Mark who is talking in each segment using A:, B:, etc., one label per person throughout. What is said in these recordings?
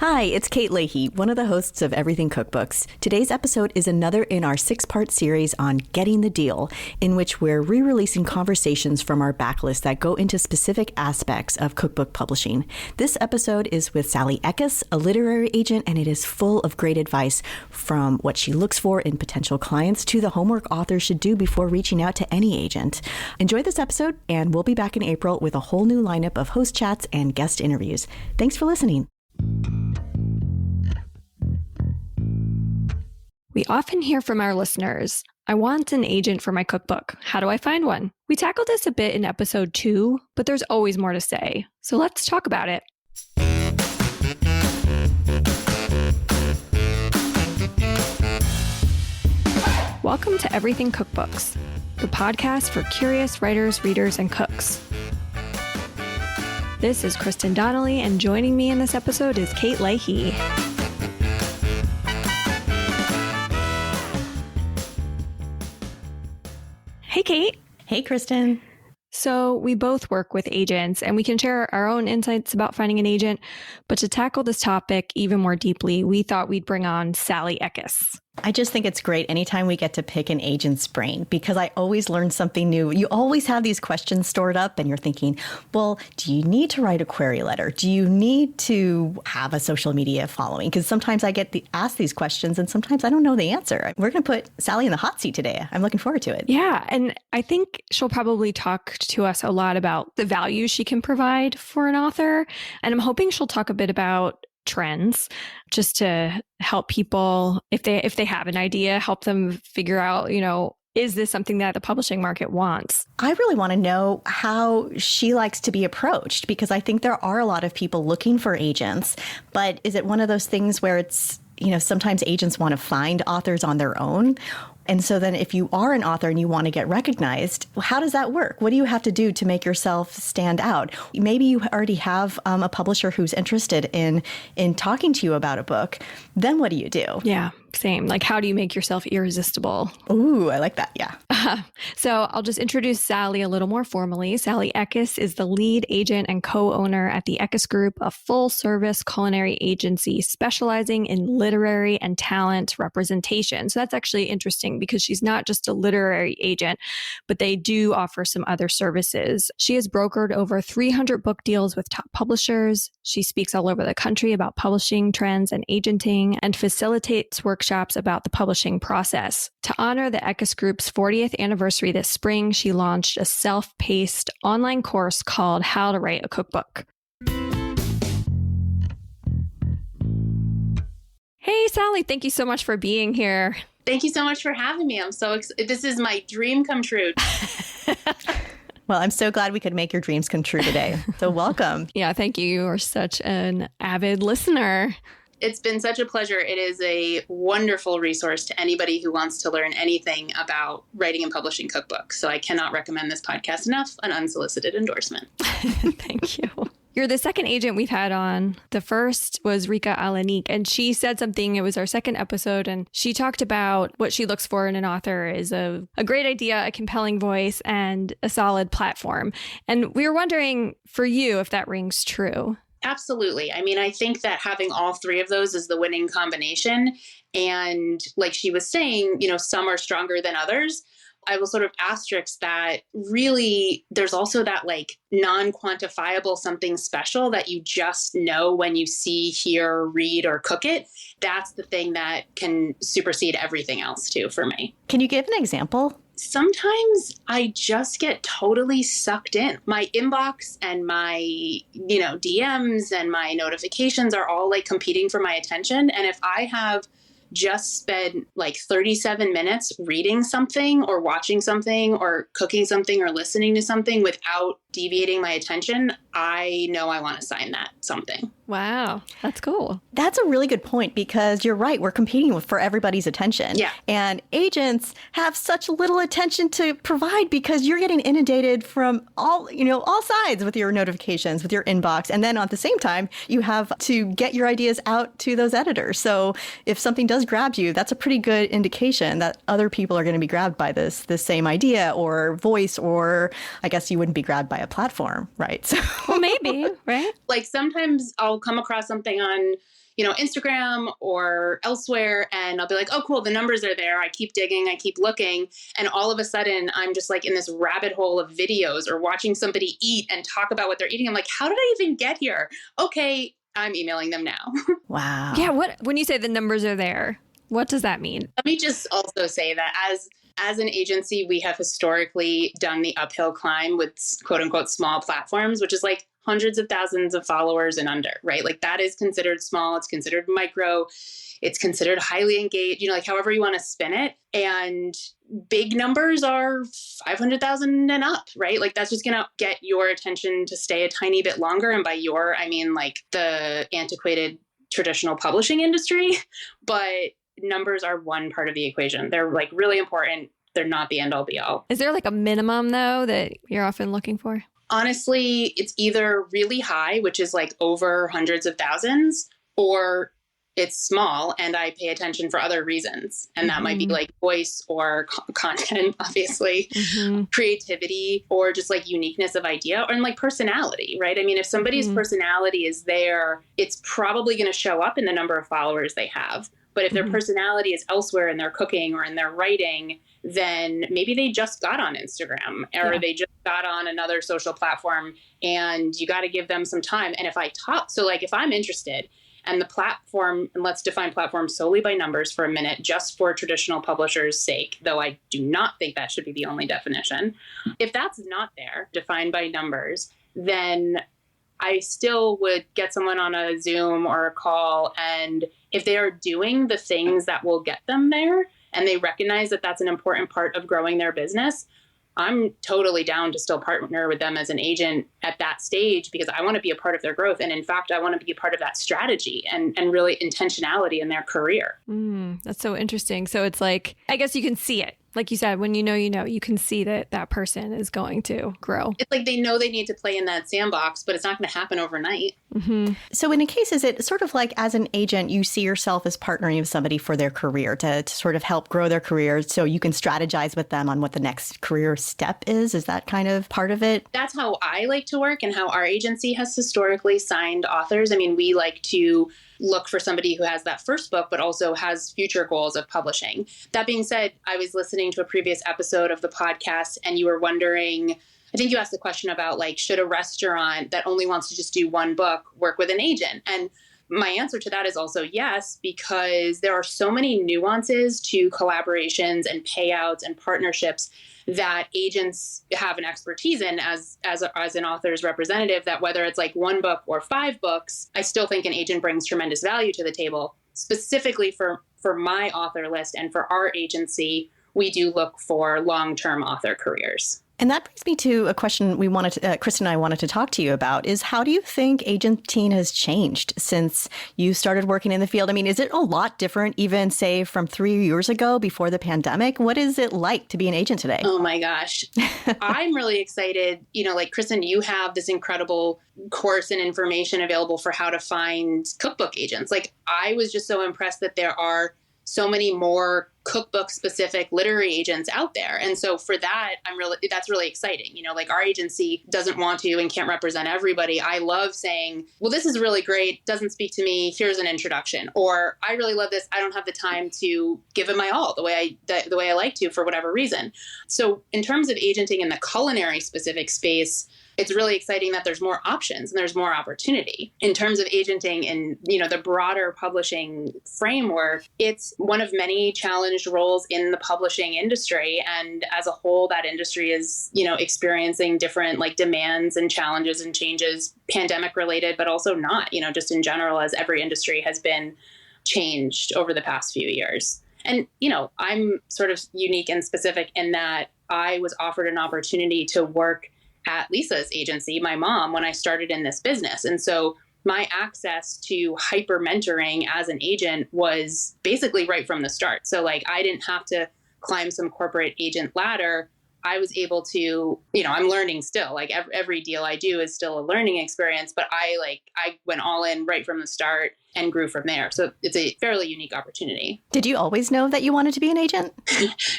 A: Hi, it's Kate Leahy, one of the hosts of Everything Cookbooks. Today's episode is another in our 6-part series on Getting the Deal, in which we're re-releasing conversations from our backlist that go into specific aspects of cookbook publishing. This episode is with Sally Ekus, a literary agent, and it is full of great advice from what she looks for in potential clients to the homework authors should do before reaching out to any agent. Enjoy this episode, and we'll be back in April with a whole new lineup of host chats and guest interviews. Thanks for listening.
B: We often hear from our listeners, I want an agent for my cookbook. How do I find one? We tackled this a bit in episode 2, but there's always more to say. So let's talk about it. Welcome to Everything Cookbooks, the podcast for curious writers, readers, and cooks. This is Kristen Donnelly, and joining me in this episode is Kate Leahy. Hey, Kate.
A: Hey, Kristen.
B: So we both work with agents and we can share our own insights about finding an agent. But to tackle this topic even more deeply, we thought we'd bring on Sally Ekus.
A: I just think it's great anytime we get to pick an agent's brain because I always learn something new. You always have these questions stored up and you're thinking, well, do you need to write a query letter? Do you need to have a social media following? Because sometimes I get asked these questions and sometimes I don't know the answer. We're going to put Sally in the hot seat today. I'm looking forward to it.
B: Yeah. And I think she'll probably talk to us a lot about the value she can provide for an author. And I'm hoping she'll talk a bit about trends just to help people, if they have an idea, help them figure out, is this something that the publishing market wants?
A: I really want to know how she likes to be approached because I think there are a lot of people looking for agents, but is it one of those things where it's, sometimes agents want to find authors on their own? And so then if you are an author and you want to get recognized, how does that work? What do you have to do to make yourself stand out? Maybe you already have a publisher who's interested in talking to you about a book. Then what do you do?
B: Yeah, same. Like, how do you make yourself irresistible?
A: Ooh, I like that. Yeah.
B: So I'll just introduce Sally a little more formally. Sally Ekus is the lead agent and co-owner at the Ekus Group, a full-service culinary agency specializing in literary and talent representation. So that's actually interesting because she's not just a literary agent, but they do offer some other services. She has brokered over 300 book deals with top publishers. She speaks all over the country about publishing trends and agenting and facilitates workshops about the publishing process. To honor the Ekus Group's 40th anniversary this spring, she launched a self-paced online course called How to Write a Cookbook. Hey, Sally, thank you so much for being here.
C: Thank you so much for having me. I'm so excited. This is my dream come true.
A: Well, I'm so glad we could make your dreams come true today. So welcome.
B: Yeah, thank you. You are such an avid listener.
C: It's been such a pleasure. It is a wonderful resource to anybody who wants to learn anything about writing and publishing cookbooks. So I cannot recommend this podcast enough. An unsolicited endorsement.
B: Thank you. You're the second agent we've had on. The first was Rika Alanik, and she said something, it was our second episode, and she talked about what she looks for in an author is a great idea, a compelling voice, and a solid platform. And we were wondering for you if that rings true.
C: Absolutely. I mean, I think that having all three of those is the winning combination. And like she was saying, some are stronger than others. I will sort of asterisk that really there's also that like non-quantifiable something special that you just know when you see, hear, read, or cook it. That's the thing that can supersede everything else too for me.
A: Can you give an example?
C: Sometimes I just get totally sucked in. My inbox and my, DMs and my notifications are all like competing for my attention. And if I have just spend like 37 minutes reading something or watching something or cooking something or listening to something without deviating my attention, I know I want to sign that something.
B: Wow, that's cool.
A: That's a really good point because you're right. We're competing for everybody's attention.
C: Yeah.
A: And agents have such little attention to provide because you're getting inundated from all sides with your notifications, with your inbox. And then at the same time, you have to get your ideas out to those editors. So if something does grab you, that's a pretty good indication that other people are going to be grabbed by this same idea or voice, or I guess you wouldn't be grabbed by a platform, right? So
B: well, maybe, right?
C: Like sometimes I'll come across something on Instagram or elsewhere. And I'll be like, oh, cool, the numbers are there. I keep digging, I keep looking. And all of a sudden I'm just like in this rabbit hole of videos or watching somebody eat and talk about what they're eating. I'm like, how did I even get here? Okay, I'm emailing them now.
A: Wow.
B: Yeah. When you say the numbers are there, what does that mean?
C: Let me just also say that as an agency, we have historically done the uphill climb with quote unquote small platforms, which is like hundreds of thousands of followers and under, right? Like that is considered small. It's considered micro. It's considered highly engaged, like however you want to spin it. And big numbers are 500,000 and up, right? Like that's just going to get your attention to stay a tiny bit longer. And by your, I mean like the antiquated traditional publishing industry, but numbers are one part of the equation. They're like really important. They're not the end all be all.
B: Is there like a minimum though that you're often looking for?
C: Honestly, it's either really high, which is like over hundreds of thousands, or it's small and I pay attention for other reasons. And that might be like voice or content, obviously, creativity, or just like uniqueness of idea, or like personality, right? I mean, if somebody's personality is there, it's probably going to show up in the number of followers they have. But if their personality is elsewhere in their cooking or in their writing, then maybe they just got on Instagram or they just got on another social platform, and you got to give them some time. And if if I'm interested, and the platform, and let's define platform solely by numbers for a minute, just for traditional publishers' sake, though I do not think that should be the only definition. If that's not there, defined by numbers, then I still would get someone on a Zoom or a call. And if they are doing the things that will get them there, and they recognize that that's an important part of growing their business, I'm totally down to still partner with them as an agent at that stage, because I want to be a part of their growth. And in fact, I want to be a part of that strategy and really intentionality in their career.
B: That's so interesting. So it's like, I guess you can see it. Like you said, when you can see that that person is going to grow.
C: It's like they know they need to play in that sandbox, but it's not going to happen overnight.
A: So in a case, is it sort of like as an agent, you see yourself as partnering with somebody for their career to sort of help grow their career so you can strategize with them on what the next career step is? Is that kind of part of it?
C: That's how I like to work and how our agency has historically signed authors. I mean, we like to look for somebody who has that first book, but also has future goals of publishing. That being said, I was listening to a previous episode of the podcast, and you were wondering, I think you asked the question about like, should a restaurant that only wants to just do one book work with an agent? And my answer to that is also yes, because there are so many nuances to collaborations and payouts and partnerships that agents have an expertise in as an author's representative, that whether it's like one book or 5 books, I still think an agent brings tremendous value to the table. Specifically for my author list and for our agency, we do look for long-term author careers.
A: And that brings me to a question Kristen and I wanted to talk to you about, is how do you think agenting has changed since you started working in the field? I mean, is it a lot different even, say, from 3 years ago before the pandemic? What is it like to be an agent today?
C: Oh my gosh. I'm really excited. Like Kristen, you have this incredible course and information available for how to find cookbook agents. Like I was just so impressed that there are so many more cookbook specific literary agents out there. And so for that, that's really exciting. Like our agency doesn't want to and can't represent everybody. I love saying, well, this is really great. Doesn't speak to me. Here's an introduction. Or I really love this. I don't have the time to give it my all the way I like to for whatever reason. So in terms of agenting in the culinary specific space, it's really exciting that there's more options and there's more opportunity. In terms of agenting in, the broader publishing framework, it's one of many challenged roles in the publishing industry. And as a whole, that industry is, experiencing different like demands and challenges and changes, pandemic related, but also not, just in general, as every industry has been changed over the past few years. And, I'm sort of unique and specific in that I was offered an opportunity to work at Lisa's agency, my mom, when I started in this business. And so my access to hyper mentoring as an agent was basically right from the start. So like I didn't have to climb some corporate agent ladder. I was able to, I'm learning still. Like every deal I do is still a learning experience, but I went all in right from the start. and grew from there. So it's a fairly unique opportunity.
A: Did you always know that you wanted to be an agent?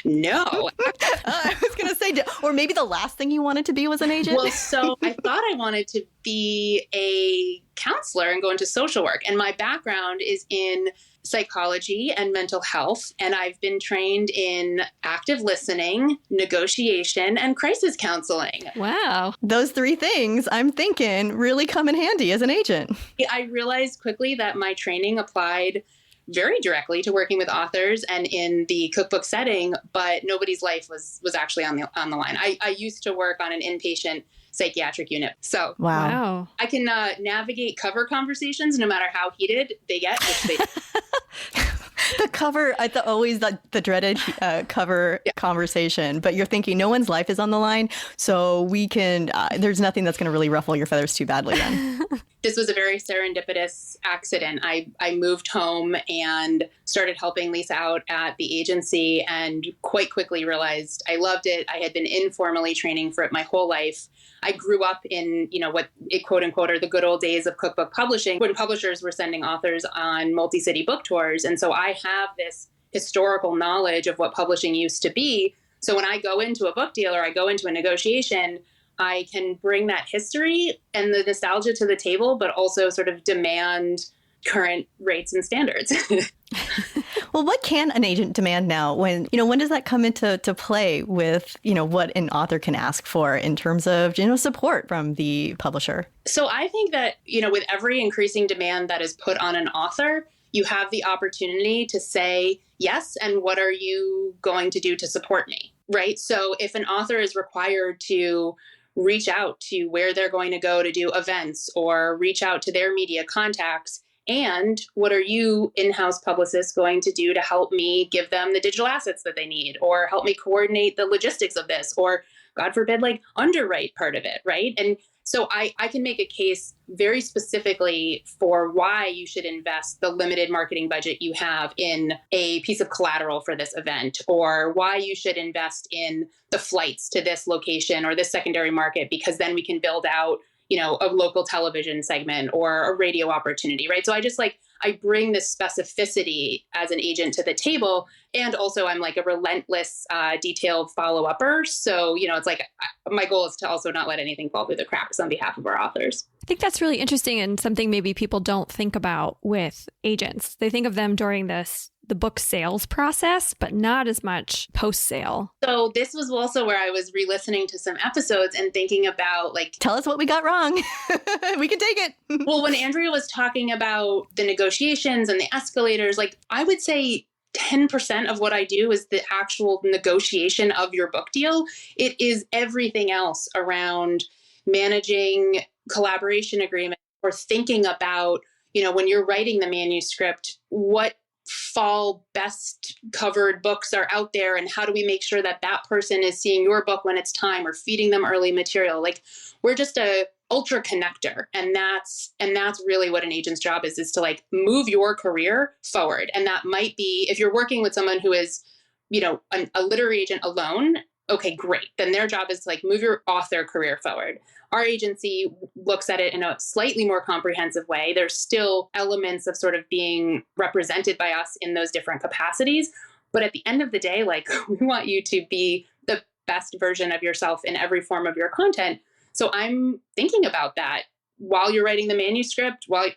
C: No.
A: I was going to say, or maybe the last thing you wanted to be was an agent?
C: Well, so I thought I wanted to be a counselor and go into social work. And my background is in psychology and mental health. And I've been trained in active listening, negotiation, and crisis counseling.
B: Wow.
A: Those three things, I'm thinking, really come in handy as an agent.
C: I realized quickly that my training applied very directly to working with authors and in the cookbook setting, but nobody's life was actually on the line. I used to work on an inpatient psychiatric unit. So
A: wow.
C: I can navigate cover conversations no matter how heated they get, which they
A: The cover, always the dreaded cover conversation, but you're thinking no one's life is on the line, so we can, there's nothing that's going to really ruffle your feathers too badly then.
C: This was a very serendipitous accident. I moved home and started helping Lisa out at the agency and quite quickly realized I loved it. I had been informally training for it my whole life. I grew up in, what quote unquote are the good old days of cookbook publishing when publishers were sending authors on multi-city book tours. And so I have this historical knowledge of what publishing used to be. So when I go into a book deal or I go into a negotiation, I can bring that history and the nostalgia to the table, but also sort of demand current rates and standards.
A: Well, what can an agent demand now? When does that come into play with, what an author can ask for in terms of, support from the publisher?
C: So I think that, with every increasing demand that is put on an author, you have the opportunity to say, yes, and what are you going to do to support me? Right? So if an author is required to reach out to where they're going to go to do events or reach out to their media contacts, and what are you in-house publicists going to do to help me give them the digital assets that they need or help me coordinate the logistics of this or, God forbid, underwrite part of it, right? And so I can make a case very specifically for why you should invest the limited marketing budget you have in a piece of collateral for this event, or why you should invest in the flights to this location or this secondary market, because then we can build out a local television segment or a radio opportunity, right? So I bring this specificity as an agent to the table. And also I'm like a relentless, detailed follow-upper. So, it's my goal is to also not let anything fall through the cracks on behalf of our authors.
B: I think that's really interesting and something maybe people don't think about with agents. They think of them during the book sales process, but not as much post-sale.
C: So this was also where I was re-listening to some episodes and thinking about
A: tell us what we got wrong. We can take it.
C: Well, when Andrea was talking about the negotiations and the escalators, I would say 10% of what I do is the actual negotiation of your book deal. It is everything else around managing collaboration agreements or thinking about, when you're writing the manuscript, what fall best covered books are out there and how do we make sure that that person is seeing your book when it's time or feeding them early material. We're just a ultra connector, and that's really what an agent's job is to move your career forward. And that might be if you're working with someone who is a literary agent alone. Okay, great. Then their job is to move your author career forward. Our agency looks at it in a slightly more comprehensive way. There's still elements of sort of being represented by us in those different capacities. But at the end of the day, we want you to be the best version of yourself in every form of your content. So I'm thinking about that while you're writing the manuscript, while,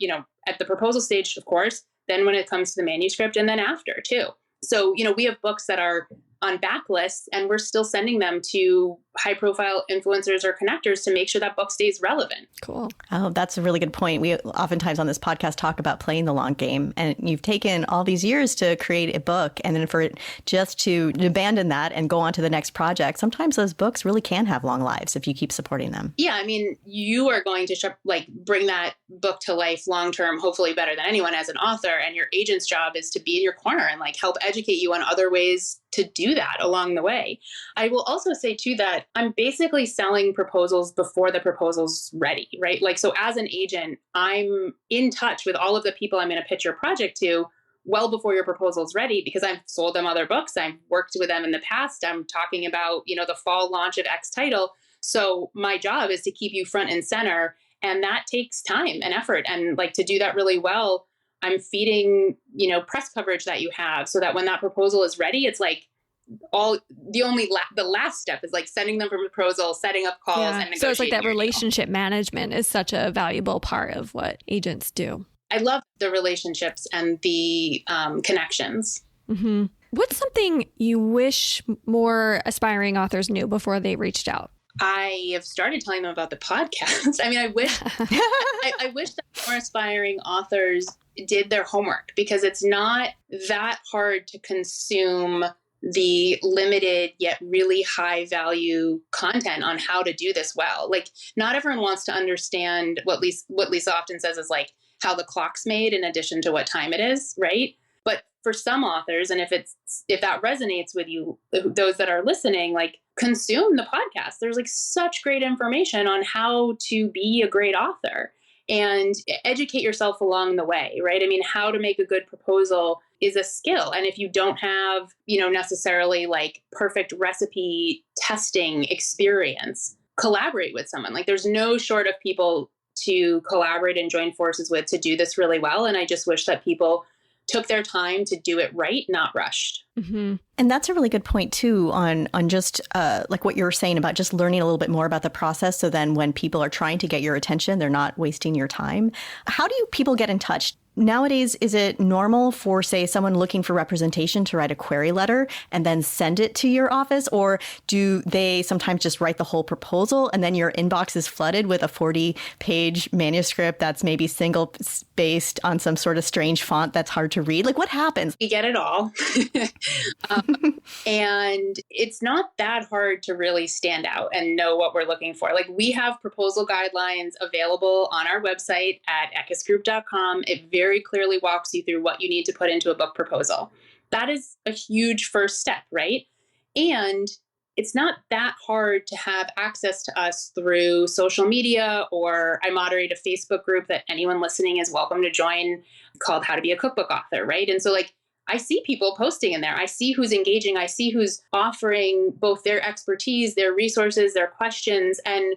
C: at the proposal stage, of course, then when it comes to the manuscript and then after too. So, we have books that are on backlists and we're still sending them to high profile influencers or connectors to make sure that book stays relevant.
A: Cool. Oh, that's a really good point. We oftentimes on this podcast talk about playing the long game, and you've taken all these years to create a book, and then for it just to abandon that and go on to the next project, sometimes those books really can have long lives if you keep supporting them.
C: Yeah. I mean, you are going to bring that book to life long term, hopefully better than anyone as an author, and your agent's job is to be in your corner and help educate you on other ways to do that along the way. I will also say too that I'm basically selling proposals before the proposal's ready, right? So as an agent, I'm in touch with all of the people I'm going to pitch your project to well before your proposal's ready, because I've sold them other books. I've worked with them in the past. I'm talking about, the fall launch of X title. So my job is to keep you front and center. And that takes time and effort. And to do that really well, I'm feeding, press coverage that you have so that when that proposal is ready, it's like the last step is like sending them for proposal, setting up calls and negotiating.
B: So it's like that relationship management is such a valuable part of what agents do.
C: I love the relationships and the connections.
B: Mm-hmm. What's something you wish more aspiring authors knew before they reached out?
C: I have started telling them about the podcast. I mean, I wish I wish that more aspiring authors did their homework, because it's not that hard to consume the limited yet really high value content on how to do this well. Like, not everyone wants to understand what Lisa often says is like how the clock's made in addition to what time it is, right? But for some authors, and if that resonates with you, those that are listening, like, consume the podcast. There's like such great information on how to be a great author, and educate yourself along the way, right? I mean, how to make a good proposal is a skill. And if you don't have, necessarily like perfect recipe testing experience, collaborate with someone. Like, there's no short of people to collaborate and join forces with to do this really well. And I just wish that people took their time to do it right, not rushed.
B: Mm-hmm.
A: And that's a really good point, too, on just like what you were saying about just learning a little bit more about the process. So then when people are trying to get your attention, they're not wasting your time. How do people get in touch? Nowadays, is it normal for, say, someone looking for representation to write a query letter and then send it to your office? Or do they sometimes just write the whole proposal and then your inbox is flooded with a 40-page manuscript that's maybe single-spaced on some sort of strange font that's hard to read? Like, what happens?
C: We get it all. And it's not that hard to really stand out and know what we're looking for. Like, we have proposal guidelines available on our website at ekusgroup.com. It very clearly walks you through what you need to put into a book proposal. That is a huge first step, right? And it's not that hard to have access to us through social media, or I moderate a Facebook group that anyone listening is welcome to join called How to Be a Cookbook Author, right? And so, like, I see people posting in there. I see who's engaging. I see who's offering both their expertise, their resources, their questions. And,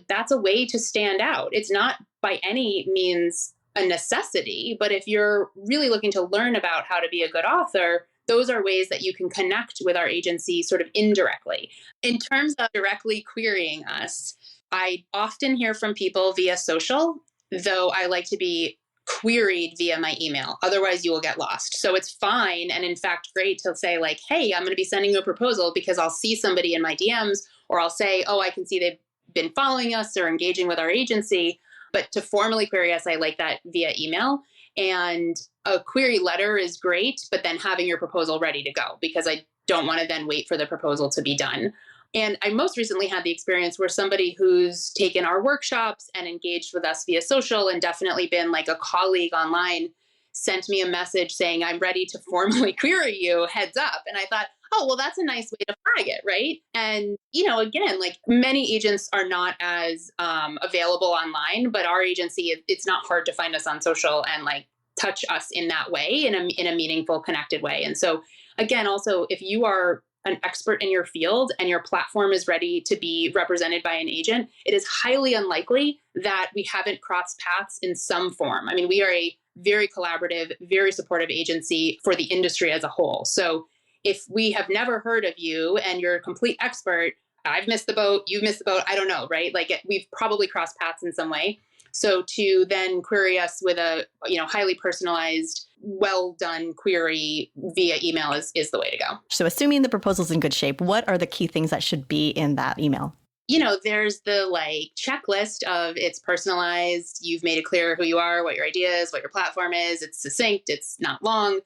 C: that's a way to stand out. It's not by any means a necessity, but if you're really looking to learn about how to be a good author, those are ways that you can connect with our agency sort of indirectly. In terms of directly querying us, I often hear from people via social, though I like to be queried via my email. Otherwise, you will get lost. So it's fine, and in fact, great to say like, hey, I'm going to be sending you a proposal, because I'll see somebody in my DMs, or I'll say, oh, I can see they've been following us or engaging with our agency. But to formally query us, I like that via email. And a query letter is great, but then having your proposal ready to go, because I don't want to then wait for the proposal to be done. And I most recently had the experience where somebody who's taken our workshops and engaged with us via social and definitely been like a colleague online sent me a message saying, I'm ready to formally query you, heads up. And I thought, oh, well, that's a nice way to flag it, right? And, again, like, many agents are not as available online, but our agency, it's not hard to find us on social and like touch us in that way, in a meaningful, connected way. And so, again, also, if you are an expert in your field and your platform is ready to be represented by an agent, it is highly unlikely that we haven't crossed paths in some form. I mean, we are a very collaborative, very supportive agency for the industry as a whole. So if we have never heard of you and you're a complete expert, I've missed the boat, you've missed the boat, I don't know, right? Like, we've probably crossed paths in some way. So to then query us with a, highly personalized, well done query via email is the way to go.
A: So assuming the proposal's in good shape, what are the key things that should be in that email?
C: There's the checklist of it's personalized. You've made it clear who you are, what your idea is, what your platform is. It's succinct. It's not long.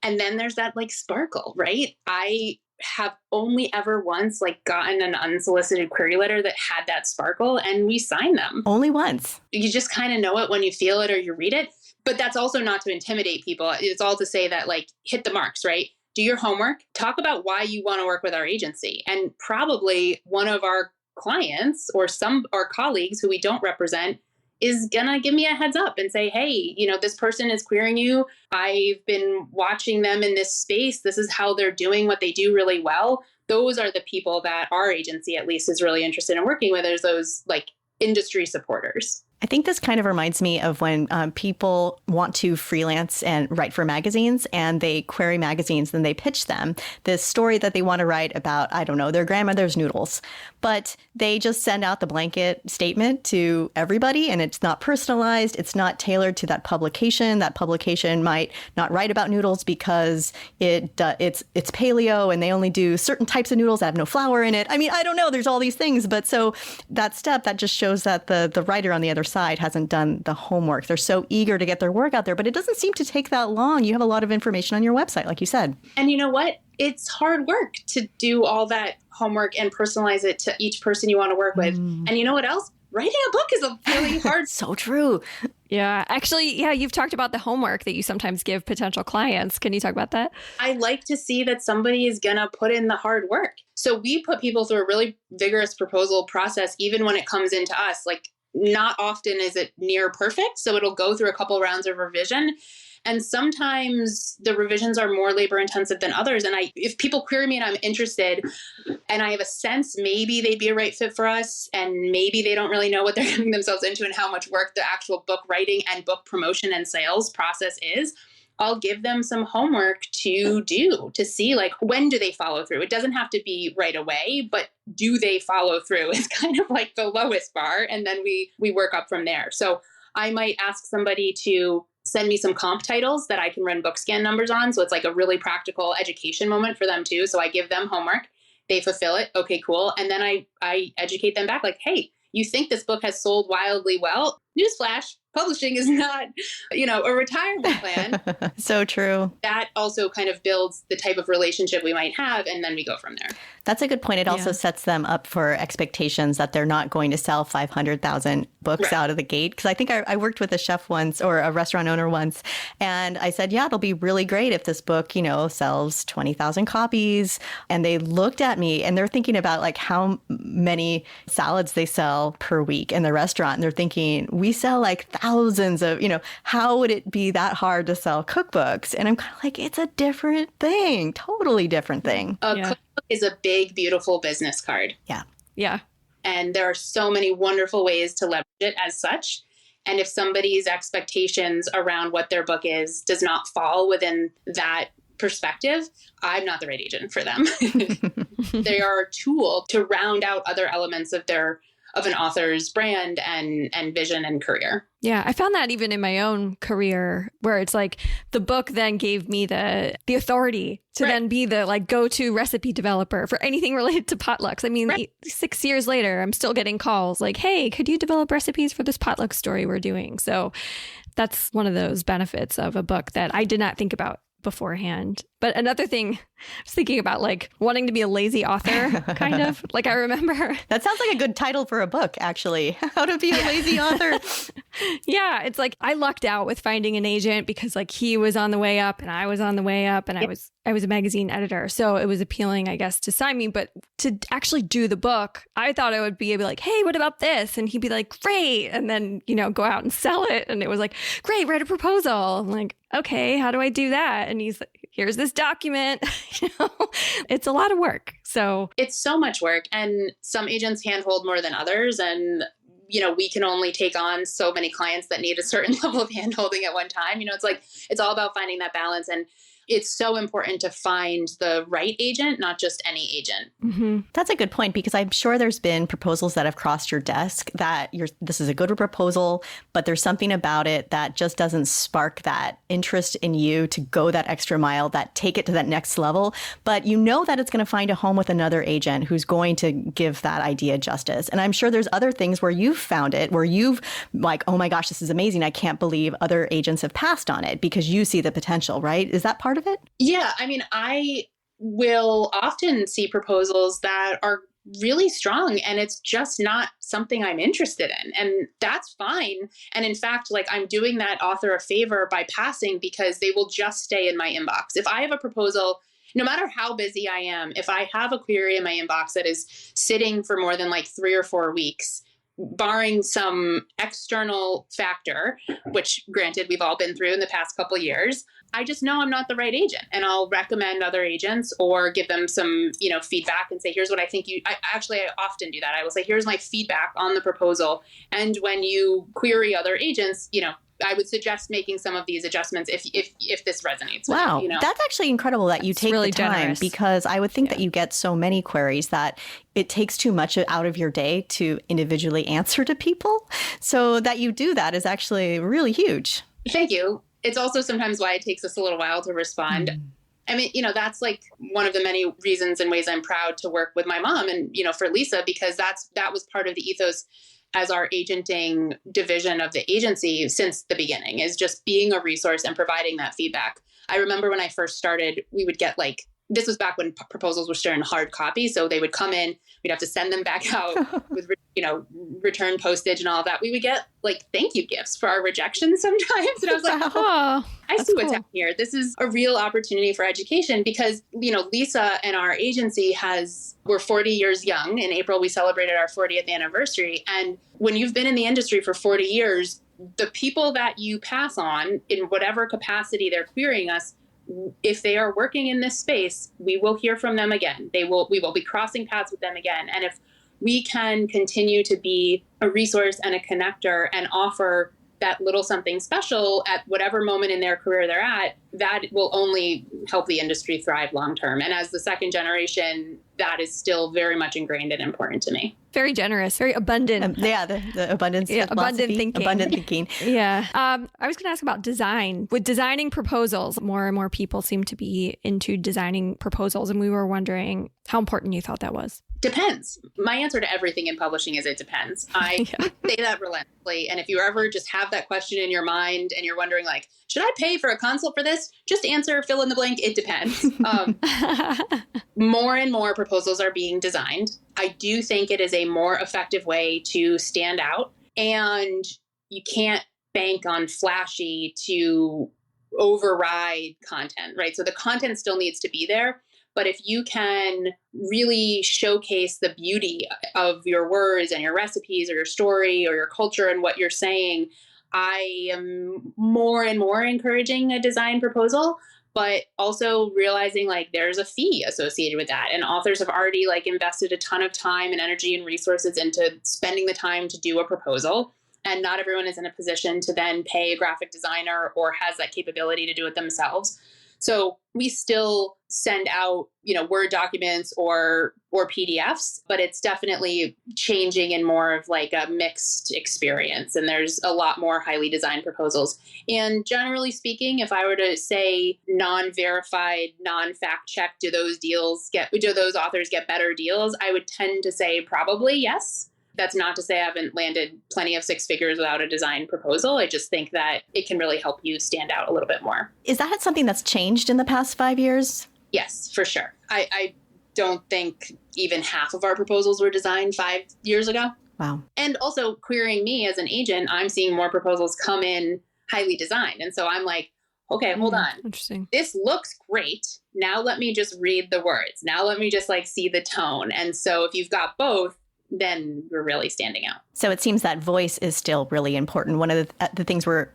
C: And then there's that sparkle, right? I have only ever once gotten an unsolicited query letter that had that sparkle, and we signed them.
A: Only once.
C: You just kind of know it when you feel it or you read it. But that's also not to intimidate people. It's all to say that hit the marks, right? Do your homework. Talk about why you want to work with our agency. And probably one of our clients or some our colleagues who we don't represent is gonna give me a heads up and say, hey, this person is querying you. I've been watching them in this space. This is how they're doing what they do really well. Those are the people that our agency at least is really interested in working with, is those industry supporters.
A: I think this kind of reminds me of when people want to freelance and write for magazines, and they query magazines and they pitch them this story that they want to write about, I don't know, their grandmother's noodles. But they just send out the blanket statement to everybody, and it's not personalized. It's not tailored to that publication. That publication might not write about noodles because it's paleo and they only do certain types of noodles that have no flour in it. I mean, I don't know. There's all these things. But so that just shows that the writer on the other side hasn't done the homework. They're so eager to get their work out there, but it doesn't seem to take that long. You have a lot of information on your website, like you said.
C: And you know what? It's hard work to do all that homework and personalize it to each person you want to work with. And you know what else? Writing a book is a really hard.
A: So true.
B: Yeah. Actually, yeah, you've talked about the homework that you sometimes give potential clients. Can you talk about that?
C: I like to see that somebody is going to put in the hard work. So we put people through a really vigorous proposal process, even when it comes into us. Like, not often is it near perfect. So it'll go through a couple rounds of revision. And sometimes the revisions are more labor intensive than others. And if people query me and I'm interested and I have a sense maybe they'd be a right fit for us, and maybe they don't really know what they're getting themselves into and how much work the actual book writing and book promotion and sales process is, I'll give them some homework to do to see, like, when do they follow through? It doesn't have to be right away, but do they follow through is kind of like the lowest bar. And then we work up from there. So I might ask somebody to send me some comp titles that I can run book scan numbers on. So it's like a really practical education moment for them too. So I give them homework, they fulfill it. Okay, cool. And then I educate them back like, hey, you think this book has sold wildly well? Newsflash, publishing is not, a retirement plan.
A: So true.
C: That also kind of builds the type of relationship we might have, and then we go from there.
A: That's a good point. It also sets them up for expectations that they're not going to sell 500,000 books out of the gate. Because I think I worked with a chef once, or a restaurant owner once, and I said, yeah, it'll be really great if this book, sells 20,000 copies. And they looked at me and they're thinking about like how many salads they sell per week in the restaurant. And they're thinking, we sell like thousands of, how would it be that hard to sell cookbooks? And I'm kind of like, it's a different thing, totally different thing.
C: Cookbook is a big, beautiful business card.
A: Yeah.
B: Yeah.
C: And there are so many wonderful ways to leverage it as such. And if somebody's expectations around what their book is does not fall within that perspective, I'm not the right agent for them. They are a tool to round out other elements of an author's brand and vision and career.
B: Yeah, I found that even in my own career, where it's like the book then gave me the authority to then be the like go-to recipe developer for anything related to potlucks. I mean, 6 years later, I'm still getting calls like, hey, could you develop recipes for this potluck story we're doing? So that's one of those benefits of a book that I did not think about beforehand. But another thing I was thinking about, like wanting to be a lazy author, kind of. Like I remember.
A: That sounds like a good title for a book, actually. How to be a lazy author.
B: Yeah, it's like I lucked out with finding an agent because like he was on the way up and I was on the way up, and I was a magazine editor. So it was appealing, I guess, to sign me. But to actually do the book, I thought I would be able to be like, hey, what about this? And he'd be like, great. And then, go out and sell it. And it was like, great, write a proposal. I'm like, okay, how do I do that? And he's like, here's this document. It's a lot of work. So
C: it's so much work, and some agents handhold more than others. And, we can only take on so many clients that need a certain level of handholding at one time. It's like, it's all about finding that balance. And it's so important to find the right agent, not just any agent.
A: Mm-hmm. That's a good point, because I'm sure there's been proposals that have crossed your desk that this is a good proposal, but there's something about it that just doesn't spark that interest in you to go that extra mile, that take it to that next level. But you know that it's going to find a home with another agent who's going to give that idea justice. And I'm sure there's other things where you've found it, where you've like, oh my gosh, this is amazing. I can't believe other agents have passed on it, because you see the potential, right? Is that part of it?
C: Yeah. I mean, I will often see proposals that are really strong, and it's just not something I'm interested in. And that's fine. And in fact, like, I'm doing that author a favor by passing, because they will just stay in my inbox. If I have a proposal, no matter how busy I am, if I have a query in my inbox that is sitting for more than like 3 or 4 weeks, barring some external factor, which granted we've all been through in the past couple of years, I just know I'm not the right agent, and I'll recommend other agents or give them some, feedback and say, here's what I think I often do that. I will say, here's my feedback on the proposal. And when you query other agents, I would suggest making some of these adjustments if this resonates.
A: Wow.
C: With you,
A: That's actually incredible that you take
B: really
A: the time
B: generous.
A: because I would think that you get so many queries that it takes too much out of your day to individually answer to people. So that you do that is actually really huge.
C: Thank you. It's also sometimes why it takes us a little while to respond. I mean, that's like one of the many reasons and ways I'm proud to work with my mom and, for Lisa, because that was part of the ethos as our agenting division of the agency since the beginning, is just being a resource and providing that feedback. I remember when I first started, we would get this was back when proposals were still in hard copy. So they would come in, we'd have to send them back out with, return postage and all of that. We would get thank you gifts for our rejections sometimes. And I was like, I see what's happening here. This is a real opportunity for education because, Lisa and our agency we're 40 years young. In April, we celebrated our 40th anniversary. And when you've been in the industry for 40 years, the people that you pass on in whatever capacity they're querying us, if they are working in this space, we will hear from them again. We will be crossing paths with them again. And if we can continue to be a resource and a connector and offer that little something special at whatever moment in their career they're at, that will only help the industry thrive long term. And as the second generation, that is still very much ingrained and important to me.
B: Very generous, very abundant.
A: The abundance
B: abundant thinking.
A: Abundant thinking.
B: Yeah. I was going to ask about design. With designing proposals, more and more people seem to be into designing proposals. And we were wondering how important you thought that was.
C: Depends. My answer to everything in publishing is it depends. I say that relentlessly. And if you ever just have that question in your mind and you're wondering should I pay for a consult for this? Just answer, fill in the blank. It depends. More and more proposals are being designed. I do think it is a more effective way to stand out, and you can't bank on flashy to override content, right? So the content still needs to be there. But if you can really showcase the beauty of your words and your recipes or your story or your culture and what you're saying, I am more and more encouraging a design proposal, but also realizing there's a fee associated with that. And authors have already invested a ton of time and energy and resources into spending the time to do a proposal. And not everyone is in a position to then pay a graphic designer or has that capability to do it themselves. So we still send out, Word documents or PDFs, but it's definitely changing in more of a mixed experience. And there's a lot more highly designed proposals. And generally speaking, if I were to say non-verified, non-fact check, do those authors get better deals? I would tend to say probably yes. That's not to say I haven't landed plenty of six figures without a design proposal. I just think that it can really help you stand out a little bit more.
A: Is that something that's changed in the past 5 years?
C: Yes, for sure. I don't think even half of our proposals were designed 5 years ago.
A: Wow.
C: And also querying me as an agent, I'm seeing more proposals come in highly designed. And so I'm like, okay, hold on.
B: Interesting.
C: This looks great. Now let me just read the words. Now let me just see the tone. And so if you've got both, then we're really standing out.
A: So it seems that voice is still really important. One of the things we're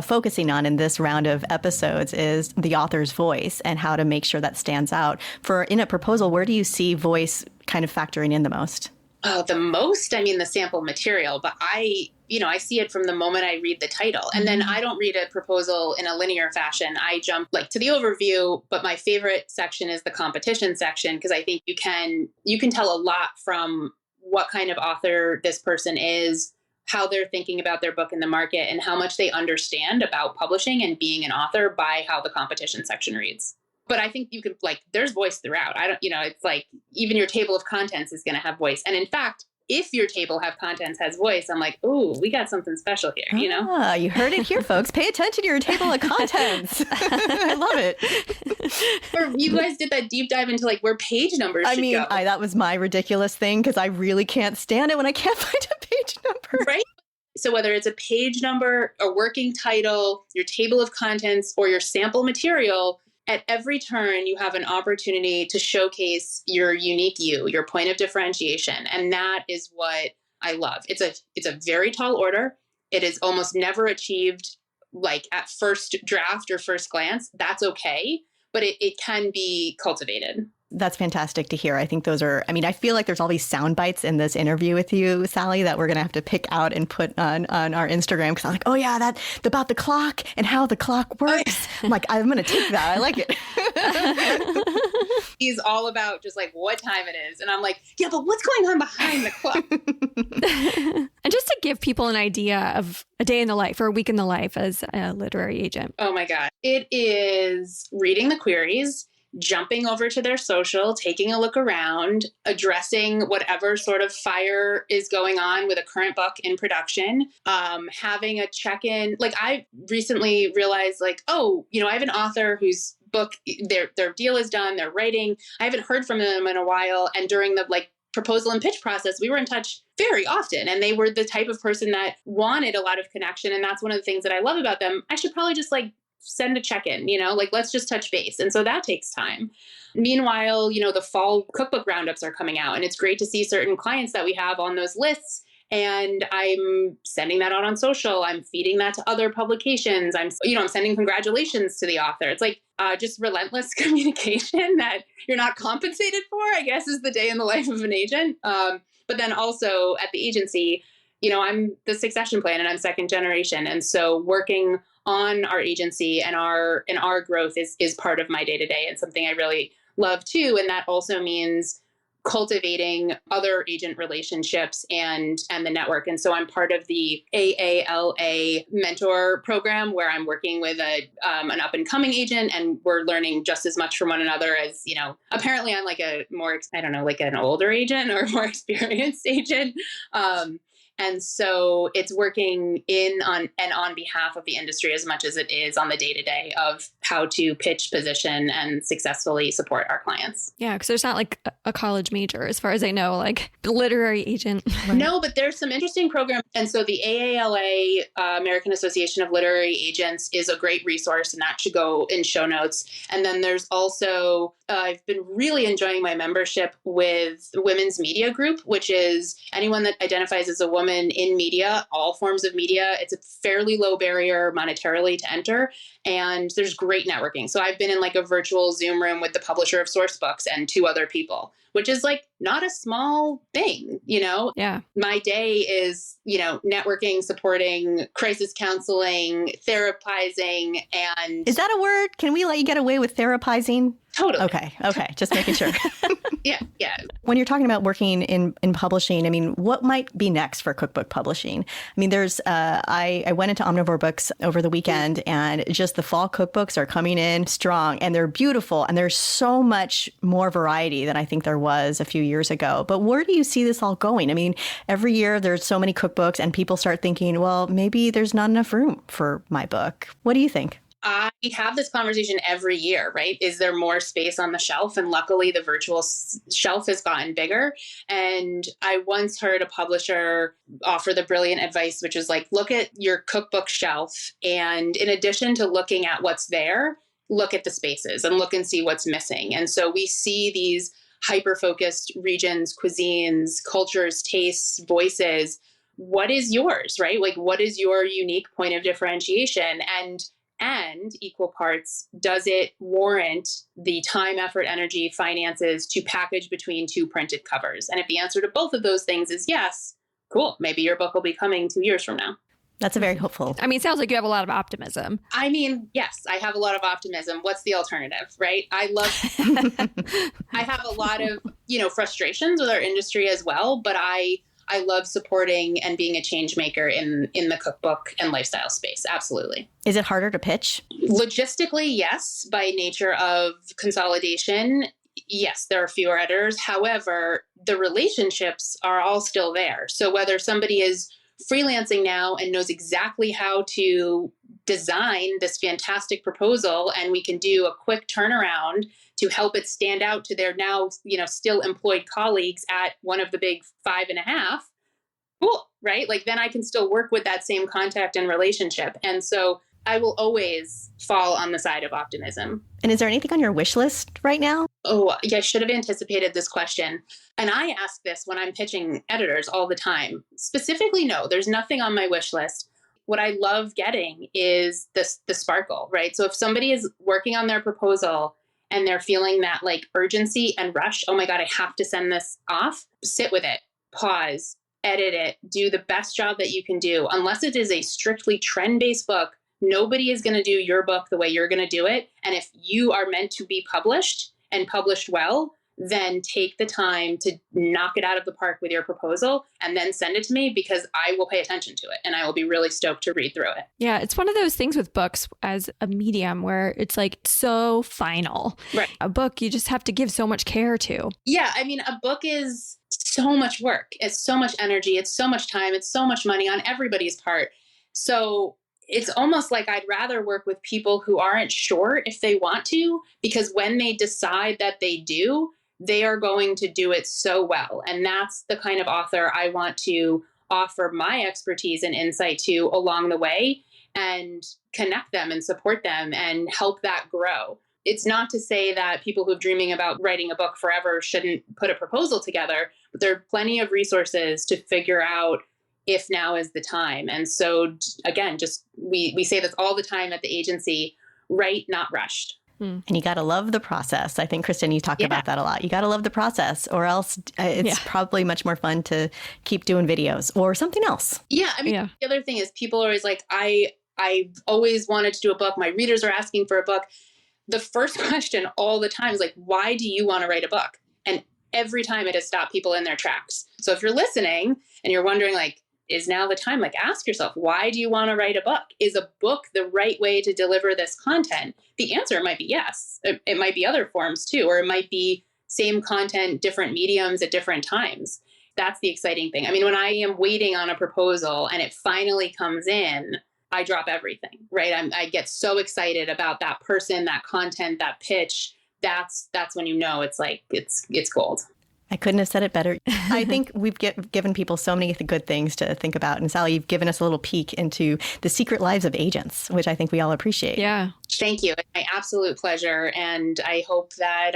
A: focusing on in this round of episodes is the author's voice and how to make sure that stands out. In a proposal, where do you see voice kind of factoring in the most?
C: Oh, the most? I mean, the sample material, but I see it from the moment I read the title. And then I don't read a proposal in a linear fashion. I jump to the overview, but my favorite section is the competition section, because I think you can tell a lot from what kind of author this person is, how they're thinking about their book in the market, and how much they understand about publishing and being an author by how the competition section reads. But I think you can there's voice throughout. It's even your table of contents is going to have voice. And in fact, if your table of contents has voice, I'm like, ooh, we got something special here,
A: You heard it here, folks. Pay attention to your table of contents. I love it.
C: Or you guys did that deep dive into where page numbers should go.
A: That was my ridiculous thing, because I really can't stand it when I can't find a page number.
C: Right? So whether it's a page number, a working title, your table of contents, or your sample material, at every turn, you have an opportunity to showcase your unique you, your point of differentiation. And that is what I love. It's a very tall order. It is almost never achieved like at first draft or first glance. That's okay, but it can be cultivated.
A: That's fantastic to hear. I think those are, I mean, I feel like there's all these sound bites in this interview with you, Sally, that we're going to have to pick out and put on our Instagram. Because I'm like, oh yeah, that's about the clock and how the clock works. I'm like, I'm going to take that. I like it.
C: He's all about just like what time it is. And I'm like, yeah, but what's going on behind the clock?
B: And just to give people an idea of a day in the life or a week in the life as a literary agent.
C: Oh my God. It is reading the queries, jumping over to their social, taking a look around, addressing whatever sort of fire is going on with a current book in production, having a check-in. Like I recently realized like, oh, I have an author whose book, their deal is done, they're writing. I haven't heard from them in a while. And during the proposal and pitch process, we were in touch very often. And they were the type of person that wanted a lot of connection. And that's one of the things that I love about them. I should probably just send a check-in, let's just touch base. And so that takes time. Meanwhile, the fall cookbook roundups are coming out, and it's great to see certain clients that we have on those lists. And I'm sending that out on social. I'm feeding that to other publications. I'm sending congratulations to the author. It's just relentless communication that you're not compensated for, I guess, is the day in the life of an agent. But then also at the agency, I'm the succession plan and I'm second generation. And so working on our agency and our growth is part of my day-to-day and something I really love too. And that also means cultivating other agent relationships and the network. And so I'm part of the AALA mentor program where I'm working with an up and coming agent, and we're learning just as much from one another as, apparently I'm like a more, I don't know, like an older agent or a more experienced agent. And so it's working on behalf of the industry as much as it is on the day-to-day of how to pitch, position, and successfully support our clients.
B: Yeah, because there's not like a college major, as far as I know, like the literary agent. Right?
C: No, but there's some interesting programs. And so the AALA, American Association of Literary Agents, is a great resource, and that should go in show notes. And then there's also, I've been really enjoying my membership with the Women's Media Group, which is anyone that identifies as a woman in media, all forms of media. It's a fairly low barrier monetarily to enter, and there's great networking. So I've been in a virtual Zoom room with the publisher of Source Books and 2 other people, which is not a small thing, Yeah. My day is, networking, supporting, crisis counseling, therapizing, and...
A: Is that a word? Can we let you get away with therapizing?
C: Totally.
A: Okay. Just making sure.
C: Yeah.
A: When you're talking about working in publishing, I mean, what might be next for cookbook publishing? I mean, there's, I went into Omnivore Books over the weekend, and just the fall cookbooks are coming in strong, and they're beautiful, and there's so much more variety than I think there was a few years ago. But where do you see this all going? I mean, every year there's so many cookbooks, and people start thinking, well, maybe there's not enough room for my book. What do you think?
C: I have this conversation every year, right? Is there more space on the shelf? And luckily, the virtual shelf has gotten bigger. And I once heard a publisher offer the brilliant advice, which is look at your cookbook shelf. And in addition to looking at what's there, look at the spaces and look and see what's missing. And so we see these hyper-focused regions, cuisines, cultures, tastes, voices. What is yours, right? What is your unique point of differentiation? And equal parts, does it warrant the time, effort, energy, finances to package between 2 printed covers? And if the answer to both of those things is yes, cool. Maybe your book will be coming 2 years from now.
A: That's a very hopeful.
B: I mean, it sounds like you have a lot of optimism.
C: I mean, yes, I have a lot of optimism. What's the alternative, right? I have a lot of, frustrations with our industry as well, but I love supporting and being a change maker in the cookbook and lifestyle space. Absolutely.
A: Is it harder to pitch?
C: Logistically, yes. By nature of consolidation, yes, there are fewer editors. However, the relationships are all still there. So whether somebody is freelancing now and knows exactly how to design this fantastic proposal, and we can do a quick turnaround to help it stand out to their now, still employed colleagues at one of the big 5.5, cool, right? Then I can still work with that same contact and relationship. And so I will always fall on the side of optimism.
A: And is there anything on your wish list right now?
C: Oh, yeah, I should have anticipated this question. And I ask this when I'm pitching editors all the time. Specifically, no, there's nothing on my wish list. What I love getting is the sparkle, right? So if somebody is working on their proposal and they're feeling that like urgency and rush, oh my God, I have to send this off, sit with it, pause, edit it, do the best job that you can do. Unless it is a strictly trend-based book, nobody is going to do your book the way you're going to do it. And if you are meant to be published and published well, then take the time to knock it out of the park with your proposal and then send it to me, because I will pay attention to it and I will be really stoked to read through it.
B: Yeah, it's one of those things with books as a medium where it's like so final.
C: Right.
B: A book you just have to give so much care to.
C: Yeah, I mean, a book is so much work. It's so much energy. It's so much time. It's so much money on everybody's part. So it's almost like I'd rather work with people who aren't sure if they want to, because when they decide that they do, they are going to do it so well. And that's the kind of author I want to offer my expertise and insight to along the way, and connect them and support them and help that grow. It's not to say that people who are dreaming about writing a book forever shouldn't put a proposal together, but there are plenty of resources to figure out if now is the time. And so again, just we say this all the time at the agency: write, not rushed.
A: And you got to love the process. I think, Kristen, you talk about that a lot. You got to love the process, or else it's probably much more fun to keep doing videos or something else.
C: Yeah. I mean, the other thing is people are always like, I've always wanted to do a book. My readers are asking for a book. The first question all the time is like, why do you want to write a book? And every time it has stopped people in their tracks. So if you're listening and you're wondering, like, is now the time? Like, ask yourself, why do you want to write a book? Is a book the right way to deliver this content? The answer might be yes. It might be other forms too, or it might be same content, different mediums at different times. That's the exciting thing. I mean, when I am waiting on a proposal and it finally comes in, I drop everything, right? I get so excited about that person, that content, that pitch. That's when you know it's like, it's gold.
A: I couldn't have said it better. I think we've given people so many good things to think about. And Sally, you've given us a little peek into the secret lives of agents, which I think we all appreciate.
B: Yeah.
C: Thank you. It's my absolute pleasure. And I hope that,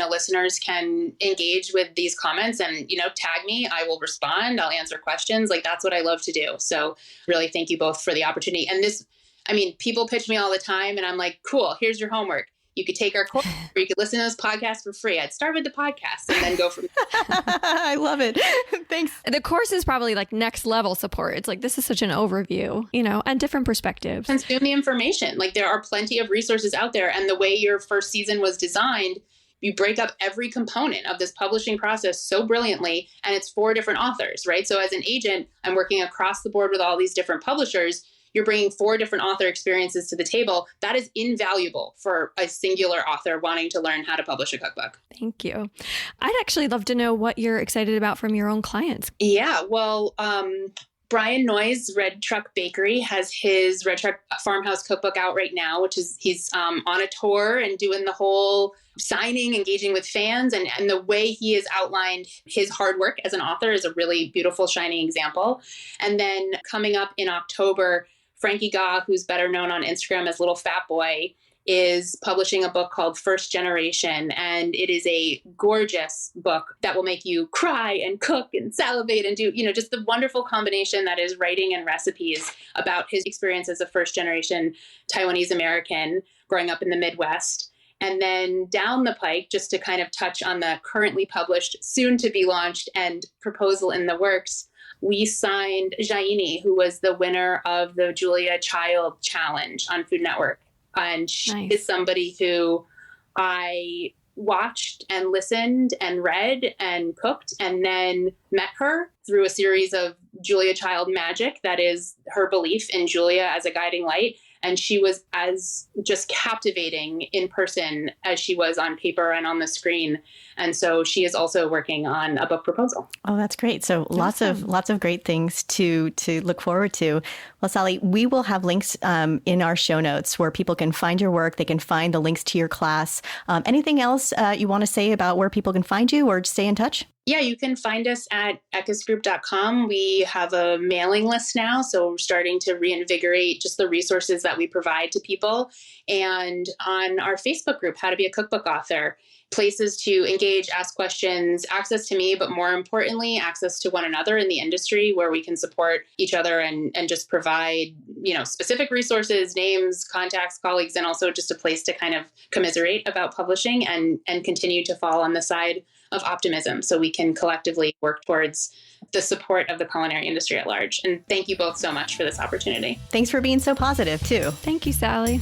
C: listeners can engage with these comments and, tag me. I will respond. I'll answer questions. Like, that's what I love to do. So really thank you both for the opportunity. And people pitch me all the time and I'm like, cool, here's your homework. You could take our course, or you could listen to this podcast for free. I'd start with the podcast and then go from there.
A: I love it. Thanks.
B: The course is probably like next level support. It's like, this is such an overview, and different perspectives.
C: Consume the information. Like, there are plenty of resources out there. And the way your first season was designed, you break up every component of this publishing process so brilliantly. And it's 4 different authors, right? So as an agent, I'm working across the board with all these different publishers. You're bringing 4 different author experiences to the table. That is invaluable for a singular author wanting to learn how to publish a cookbook.
B: Thank you. I'd actually love to know what you're excited about from your own clients.
C: Yeah, well, Brian Noyes, Red Truck Bakery, has his Red Truck Farmhouse cookbook out right now, which is he's on a tour and doing the whole signing, engaging with fans. And the way he has outlined his hard work as an author is a really beautiful, shining example. And then coming up in October, Frankie Gaw, who's better known on Instagram as Little Fat Boy, is publishing a book called First Generation. And it is a gorgeous book that will make you cry and cook and salivate and do, just the wonderful combination that is writing and recipes about his experience as a first generation Taiwanese American growing up in the Midwest. And then down the pike, just to kind of touch on the currently published, soon to be launched and proposal in the works, we signed Jaini, who was the winner of the Julia Child Challenge on Food Network. And she is somebody who I watched and listened and read and cooked, and then met her through a series of Julia Child magic that is her belief in Julia as a guiding light. And she was as just captivating in person as she was on paper and on the screen. And so she is also working on a book proposal.
A: Oh, that's great. So lots of great things to look forward to. Well, Sally, we will have links in our show notes where people can find your work. They can find the links to your class. Anything else you want to say about where people can find you or stay in touch?
C: Yeah, you can find us at ekusgroup.com. We have a mailing list now, so we're starting to reinvigorate just the resources that we provide to people. And on our Facebook group, How to Be a Cookbook Author, places to engage, ask questions, access to me, but more importantly, access to one another in the industry where we can support each other and just provide, specific resources, names, contacts, colleagues, and also just a place to kind of commiserate about publishing and continue to fall on the side of optimism so we can collectively work towards the support of the culinary industry at large. And thank you both so much for this opportunity.
A: Thanks for being so positive, too.
B: Thank you, Sally.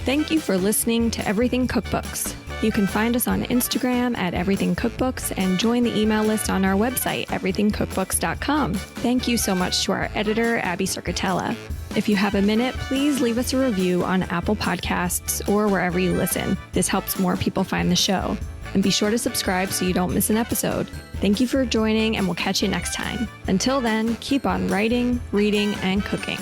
B: Thank you for listening to Everything Cookbooks. You can find us on Instagram at Everything Cookbooks and join the email list on our website, everythingcookbooks.com. Thank you so much to our editor, Abby Circatella. If you have a minute, please leave us a review on Apple Podcasts or wherever you listen. This helps more people find the show. And be sure to subscribe so you don't miss an episode. Thank you for joining, and we'll catch you next time. Until then, keep on writing, reading, and cooking.